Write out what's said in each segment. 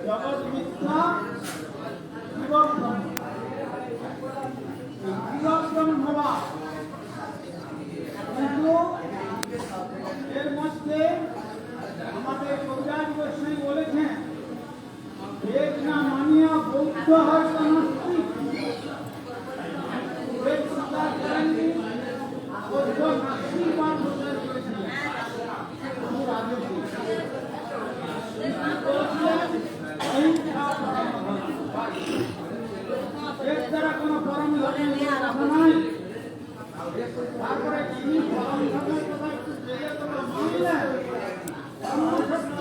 জগৎ মিথ্যা, জীবন ব্রহ্ম। কিন্তু এর মধ্যে আমাদের কবিরাজ গোস্বামী বলেছেন, বেদ না মানিয়া বৌদ্ধ হয় নাস্তিক। বেদ স্বীকার করেননি, বৌদ্ধ নাস্তিকবাদ প্রচার করেছিলেন। এর দ্বারা কোন পরম ধর্মের কথা নয়। তারপরে তিনি পরম ধর্মের কথা একটু জেগে তোমরা মানলেন, ব্রহ্ম সত্য,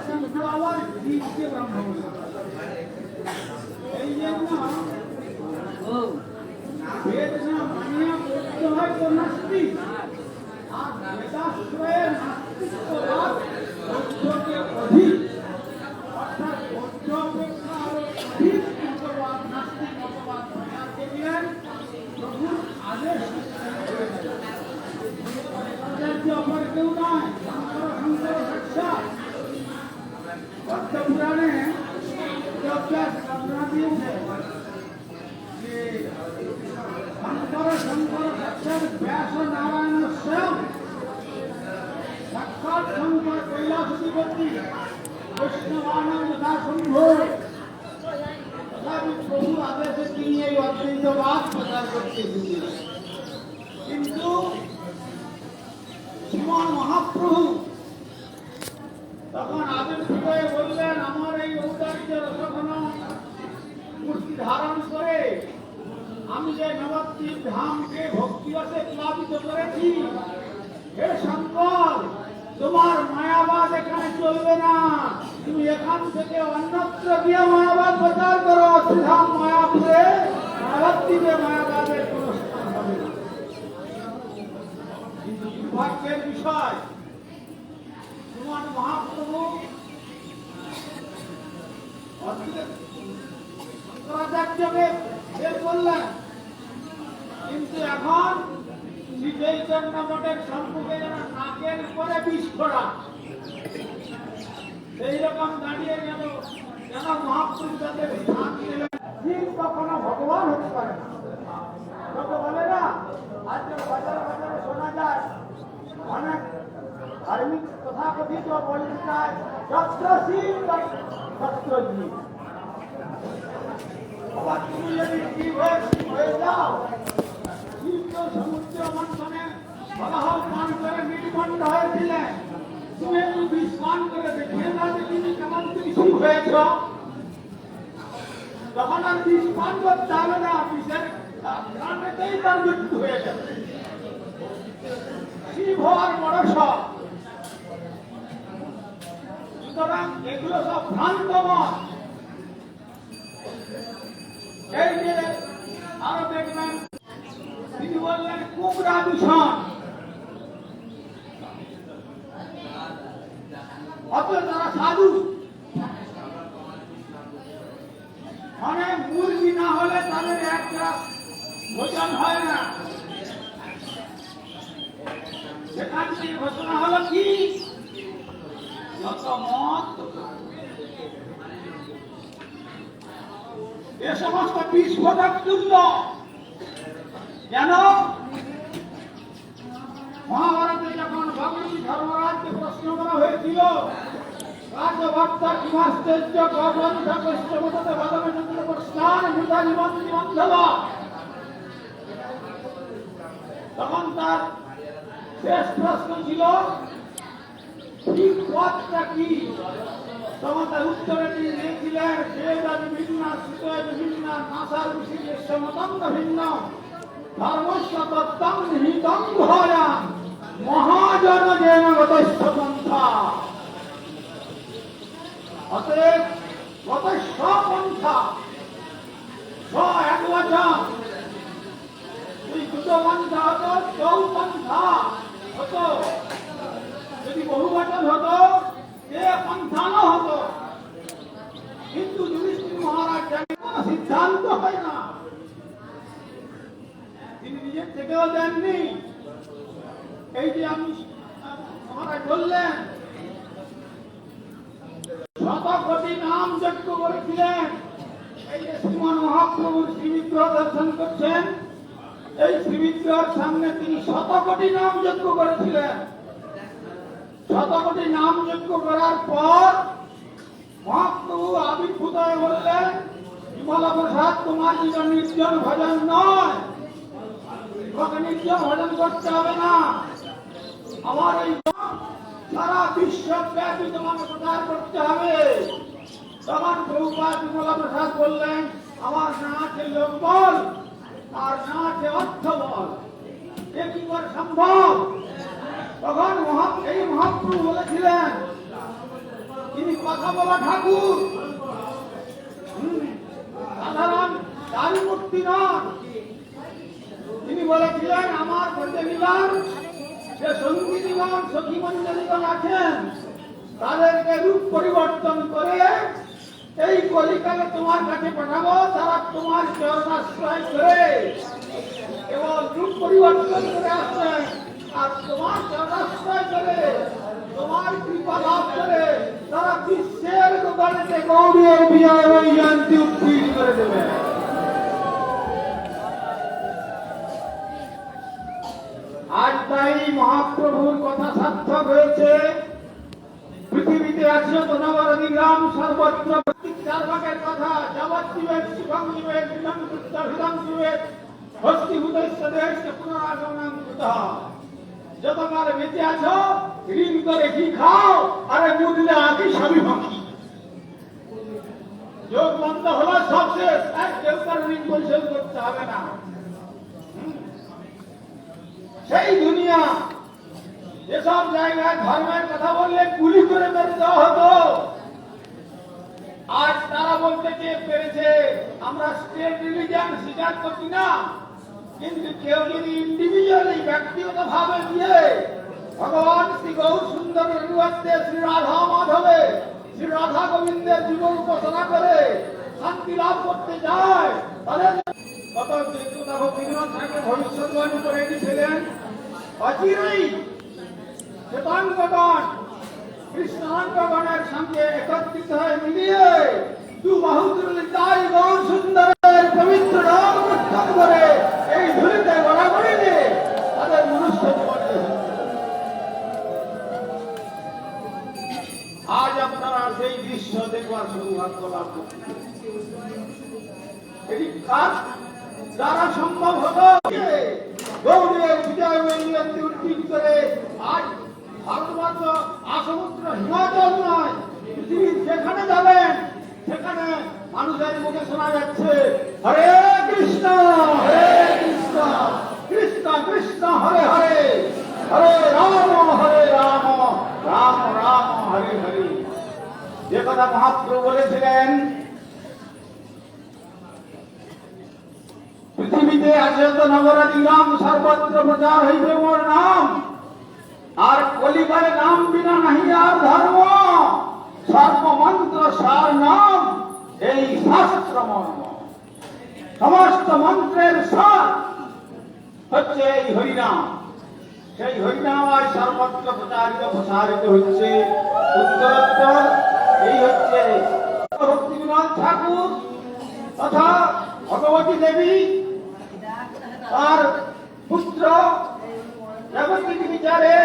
কিন্তু আবার জীবকে ব্রহ্ম বলে। এই জন্য বেদ না মানিয়া বৌদ্ধ হয় তো নাস্তিক, আর বেদাশ্রয়ের নাস্তিকবাদ বৌদ্ধকে অধিক, অর্থাৎ বৌদ্ধ অপেক্ষা আরো অধিক মতবাদ, নাস্তিক মতবাদ প্রচারকে দিলেন প্রভুর আদেশ। অপর কেউ নয়, শঙ্কর সাক্ষাৎ। পদ্ম পুরাণে ঘটনা দিয়েছে যে শঙ্কর সাক্ষাৎ ব্যাস নারায়ণ স্বয়ং, সাক্ষাৎ শঙ্কর কৈলাসপতি বৈষ্ণবানন্দ যথা শম্ভু। তথাপি প্রভু আদেশে তিনি এই অদ্বৈতবাদ প্রচার করতে দিয়েছিলেন। কিন্তু শ্রীমান মহাপ্রভু তখন আবির্ভূত হয়ে বললেন, আমার এই ঔদার্য রসঘন মূর্তি ধারণ করে আমি যে নবদ্বীপ ধামকে ভক্তিরসে প্লাবিত করেছি, হে শঙ্কর, তোমার মায়াবাদ এখানে চলবে না। তুমি এখান থেকে অন্যত্র গিয়ে মায়াবাদ প্রচার করো। শ্রীধাম মায়াপুরে, নবদ্বীপে মায়াবাদের কোন স্থান হবে না। কিন্তু দুর্ভাগ্যের বিষয়, শ্রীমান মহাপ্রভু শঙ্করাচার্যকে বের করলেন, কিন্তু এখন শ্রী চৈতন্য মঠের সম্মুখে যেন নাকের উপরে বিস্ফোরা, সেই রকম দাঁড়িয়ে গেল। যেন মহাপ্রভু তাদের স্থান দিলেন। জীব কখনো ভগবান হতে পারে না। লোকে বলে না, আজকে বাজারে বাজারে শোনা যায় অনেক ধার্মিক তথাকথিত পরিষ্কার যত্র শিব তত্র জীব। আবার তুমি যদি জীব হয়ে যাও, শিব তো সমুদ্র মন্থনে বলাহল পান করে নির্মণ্ড হয়েছিলেন। তুমি একটু বিষ পান করে দেখিয়ে দাও যে তুমি কেমন তুমি শিব হয়েছ। তখন আর বিষ পান করতে হবে না, বিষের গ্রামেতেই তার মৃত্যু হয়ে যাবে। শিব হওয়ার বড় সব। সুতরাং এগুলো সব ভ্রান্ত মত। এই যে আরো দেখবেন তিনি বললেন কুবরা দূষণ, অথচ তারা সাধু। মানে মুরগি না হলে তাদের এক গ্লাস ভোজন হয় না। সেখান থেকে ঘোষণা হলো কি, যত মত এ সমস্ত বিস্ফোরক তুল্য। কেন? মহাভারতে যখন ভগবতী ধর্মরাজকে প্রশ্ন করা হয়েছিল, রাজভক্তা কিমাশ্চর্য গবন্ধ পশ্চিমতে বাদমে চন্দ্র প্রস্থান ভূতা নিবন্ধি বন্ধব, তখন তার শেষ প্রশ্ন ছিল ঠিক পথটা কি? তোমাদের উত্তরে তিনি দিয়েছিলেন, বেদাদি ভিন্ন, শ্রুতয়দি ভিন্ন, নাসার বিশিষ্ট মতঙ্গ ভিন্ন, ধর্মস্য তত্ত্বং নিহিতং গুহায়াম মহাজন যেন গতস্য পন্থা। অতএব গতস্য পন্থা, স এক বচন, যদি দুটো পন্থা হতো, চৌ পন্থা হতো। যদি বহু বচন হতো, এ পন্থানো হতো। কিন্তু যুধিষ্ঠির মহারাজ জানেন কোন সিদ্ধান্ত হয় না, তিনি নিজের থেকেও দেননি। এই যে আমি মহারাজ বললেন, শত কোটি নাম যজ্ঞ করেছিলেন। এই যে শ্রীমান মহাপ্রভুর শ্রীবিগ্রহ দর্শন করছেন, এই শ্রীবিগ্রহের সামনে তিনি শত কোটি নাম যজ্ঞ করেছিলেন। শত কোটি নাম যজ্ঞ করার পর মহাপ্রভু আবির্ভূত হয়ে বললেন, বিমলা প্রসাদ, তোমার জীবন নির্জন ভজন নয়, তোমাকে নির্জন ভজন করতে হবে না, আমার এই সারা বিশ্বব্যাপী তোমাকে প্রচার করতে হবে। তখন প্রভুপাদ বিমলা প্রসাদ বললেন, আমার না আছে লোকবল আর না আছে অর্থ বল, এ কি করে সম্ভব? তখন এই মহাপ্রভু বলেছিলেন, তিনি কথা বলা ঠাকুর, সাধারণ দারু মূর্তি নন। তিনি বলেছিলেন, আমার প্রতিনিধান যে সঙ্গীগণ সখী মঞ্জলীগণ আছেন, তাদেরকে রূপ পরিবর্তন করে এই কলিকালে তোমার কাছে পাঠাবো, তারা তোমার চরণাশ্রয় করে কেবল রূপ পরিবর্তন করে আসবেন, আর তোমার চরণাশ্রয় করে তোমার কৃপা লাভ করে তারা বিশ্বের দোকানেতে গৌরীয় বিজয় জয়ন্তী উৎপীড় করে দেবে। আজ তাই মহাপ্রভুর কথা সার্থক হয়েছে। পৃথিবীতে আছে নবরদি গ্রাম সর্বত্র চার ভাগের কথা, জগৎ জীবের শিবং জীবের হৃদং হৃদং জীবের হস্তিভূতস্য দেহস্য পুনরাগমনং কুতঃ। যতকাল বেঁচে আছো ঋণ করে কি খাও, আরে মুদলে আগে সবই ফাঁকি। যোগ বন্ধ হলো সব শেষ, এক কেউ তার ঋণ পরিশোধ করতে হবে না। সেই দুনিয়া যেসব জায়গায় ধর্মের কথা বললে গুলি করে মেরে দেওয়া হতো, আজ তারা বলতে চেয়ে পেরেছে আমরা স্টেট রিলিজিয়ন স্বীকার করছি না, কিন্তু কেউ যদি ইন্ডিভিজুয়ালি ব্যক্তিগত ভাবে দিয়ে ভগবান শ্রী গৌর সুন্দর রঘুবর্তে শ্রী রাধা মাধবে শ্রী রাধা গোবিন্দের জীবন উপাসনা করে শান্তি লাভ করতে যায়, তাদের ভবিষ্যৎবাণী করে দিয়েছিলেন, অচিরেই শ্বেতাঙ্গগণ কৃষ্ণাঙ্গগণের সঙ্গে একত্রিত হয়ে মিলিয়ে দু বাহুদুরিতাই গৌর সুন্দরের পবিত্র নাম উচ্চারণ করে এই ধুলিতে গড়াগড়ি দিয়ে তাদের মনুষ্য জীবন। আজ আপনারা সেই দৃশ্য দেখবার সৌভাগ্য লাভ করছেন। এটি কাজ যারা সম্ভব হতো গৌরীয় বিজয় জয়ন্তী উৎপীড় করে আজ ভারতবর্ষ আসমুদ্র হিমাচল নয়, পৃথিবীর যেখানে যাবেন সেখানে মানুষের মুখে শোনা যাচ্ছে হরে কৃষ্ণ কৃষ্ণ কৃষ্ণ হরে হরে, হরে রাম রাম রাম হরে হরে। যে কথা মহাপ্রভু বলেছিলেন, পৃথিবীতে আছে তো নবরাজি গ্রাম সর্বত্র প্রচার হইবে মোর নাম, আর কলিকালে নাম বিনা নাহি আর ধর্ম, সর্বমন্ত্র সার নাম এই শাস্ত্র মর্ম। সমস্ত মন্ত্রের সার হচ্ছে এই হরিনাম। সেই হরিনাম আজ সর্বত্র প্রচারিত প্রসারিত হচ্ছে উত্তরোত্তর। এই হচ্ছে ভক্তিবিনোদ ঠাকুর তথা ভগবতী দেবী তার পুত্র জাগতিক বিচারে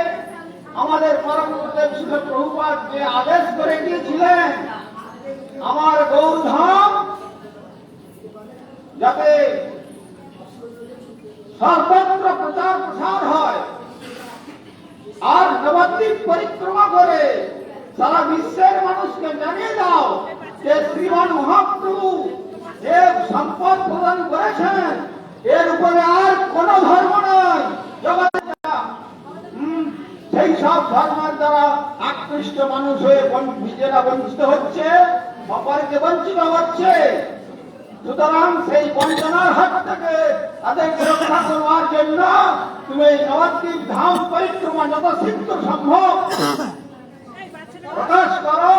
আমাদের পরম গুরুদেব শিল প্রভুপাদ যে আদেশ করে দিয়েছিলেন, আমার গৌরধাম যাতে সর্বত্র প্রচার প্রসার হয় আর নবদ্বীপ পরিক্রমা করে সারা বিশ্বের মানুষকে জানিয়ে দাও যে শ্রীমান মহাপ্রভু যে সম্পদ প্রদান করেছেন এর উপরে আর কোন ধর্ম নয় জগতে। সেই সব ধর্মের দ্বারা আকৃষ্ট মানুষ হয়ে নিজেরা বঞ্চিত হচ্ছে, অপরকে বঞ্চিত হচ্ছে। সুতরাং সেই বঞ্চনার হাত থেকে তাদেরকে রক্ষা করবার জন্য তুমি এই নবদ্বীপ ধাম পরিক্রমা যত শীঘ্র সম্ভব প্রকাশ করো,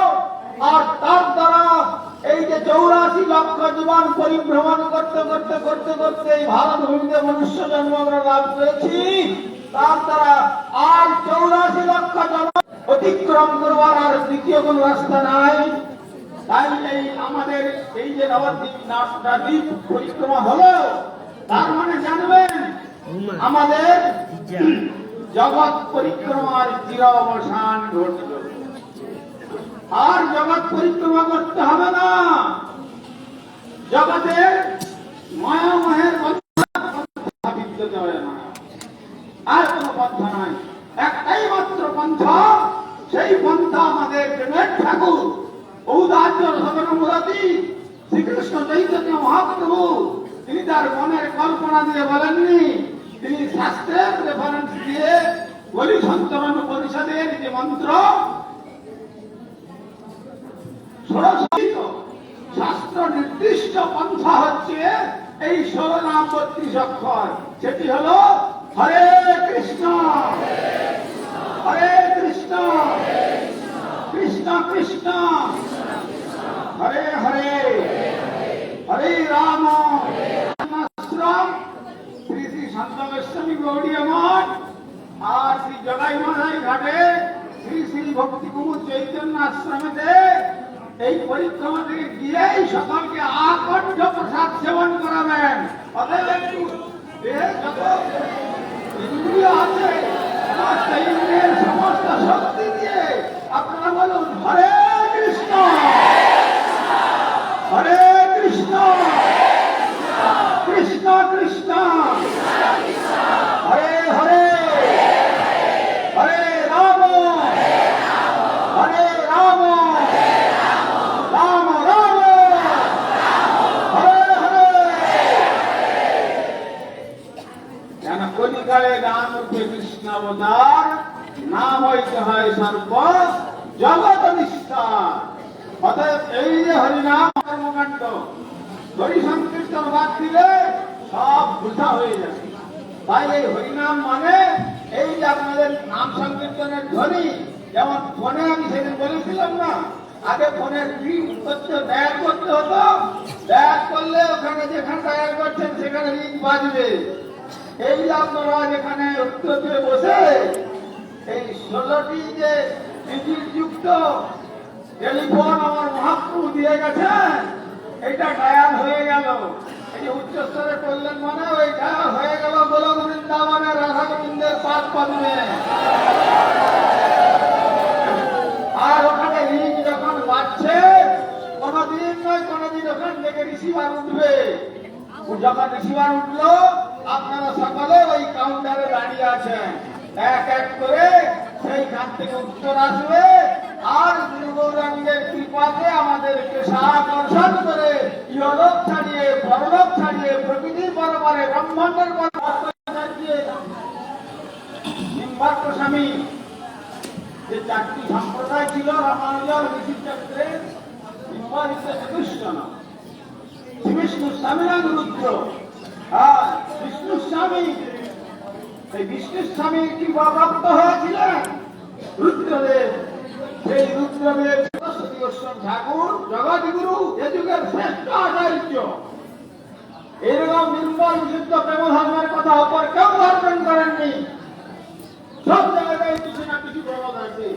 আর তার দ্বারা এই যে 84 লক্ষ জীবন পরিভ্রমণ করতে করতে করতে করতে এই ভারত ভূমিতে মনুষ্য জন্ম আমরা লাভ করেছি, তার দ্বারা আর 84 অতিক্রম করবার আর দ্বিতীয় কোন রাস্তা নাই। তাই এই আমাদের এই যে নবদ্বীপ পরিক্রমা হলো, তার মানে জানবেন আমাদের জগৎ পরিক্রমার চির অবসান ঘটল। আর জগৎ পরিক্রমা করতে হবে না, জগতের মায়ামহের পন্থা বিদ্যতে হয় না, আর কোন পন্থা নাই, একটাই মাত্র পন্থা। সেই পন্থা আমাদের প্রেমের ঠাকুর ঔদার্য সদনমূলতি শ্রীকৃষ্ণ চৈতন্য মহাপ্রভু তিনি তার মনের কল্পনা দিয়ে বলেননি, তিনি শাস্ত্রের রেফারেন্স দিয়ে বলি সন্তরণ পরিষদের যে মন্ত্র শাস্ত্র নির্দিষ্ট পন্থা হচ্ছে এই 16 নাম 32 অক্ষর। সেটি হলো হরে কৃষ্ণ হরে কৃষ্ণ কৃষ্ণ কৃষ্ণ হরে হরে হরে রাম। আশ্রম শ্রী শ্রী শান্ত গোস্বামী গৌড়ীয় মঠ আর শ্রী জগাই মাধাই ঘাটে শ্রী শ্রী ভক্তি কুমুদ চৈতন্য আশ্রমেতে এই পরিক্রমা থেকে গিয়েই সকলকে আকণ্ঠ প্রসাদ সেবন করাবেন। অতএব একটু যত ইন্দ্রিয় আছে সমস্ত ইন্দ্রিয়ের সমস্ত শক্তি দিয়ে আপনারা বলুন হরে কৃষ্ণ হরে কৃষ্ণ কৃষ্ণ কৃষ্ণ হরে হরে হরে রাম হরে রাম রাম রাম হরে হরে। যেন কলিকালে রাম রূপে কৃষ্ণ অবতার, নাম হইতে হয় সর্ব জগৎ নিষ্ঠার। অতএব এই যে হরিনাম কর্মকাণ্ড, হরি সংকীর্তন বাদ দিলে সব বৃথা হয়ে যাবে। তাই এই হরিনাম মানে এই যে আপনাদের নাম সংকীর্তনের ধ্বনি, যেমন ফোনে আমি সেদিন বলেছিলাম না, আগে ফোনের রিং করতে ডায়াল করতে হতো, ডায়াল করলে ওখানে যেখানে ডায়াল করছেন সেখানে রিং বাজবে। এই যে আপনারা যেখানে উত্তরে বসে এই 16টি যে বিদ্যুৎ যুক্ত টেলিফোন আমার মহাপ্রভু দিয়ে গেছেন, এটা ডায়াল হয়ে গেল। এই যে উচ্চস্তরে করলেন মানে ওই ডায়াল হয়ে গেল গোলক বৃন্দাবনে রাধা গোবিন্দের পাদ পদ্মে। আর ওখানে রিং যখন বাজছে, কোনদিন নয় কোনদিন ওখান থেকে রিসিভার উঠবে। যখন রিসিভার উঠলো, আপনারা সকলে ওই কাউন্টারে দাঁড়িয়ে আছেন, এক এক করে সেইখান থেকে উত্তর আসবে। আর গুরু গৌরাঙ্গের কৃপাতে আমাদেরকে সাকর্ষণ করে ইহলোক ছাড়িয়ে পরলোক ছাড়িয়ে প্রকৃতির পরমারে ব্রহ্মাণ্ডের নিম্বার্ক স্বামী যে 4টি সম্প্রদায় ছিল রামানুজন ঋষির চক্রে, বিষ্ণু স্বামী রুদ্র আর বিষ্ণু স্বামী। এই বিষ্ণু স্বামী কৃপাপ্রাপ্ত হয়েছিলেন রুদ্রদেব। সেই রুদ্রদেব সরস্বতী গোস্বামী ঠাকুর জগৎগুরু, এ যুগের শ্রেষ্ঠ আচার্য। এরকম নির্মল বিশুদ্ধ প্রেম ধর্মের কথা অপর কেউ ধারণ করেননি। সব জায়গায় কিছু না কিছু প্রমাণ আছে।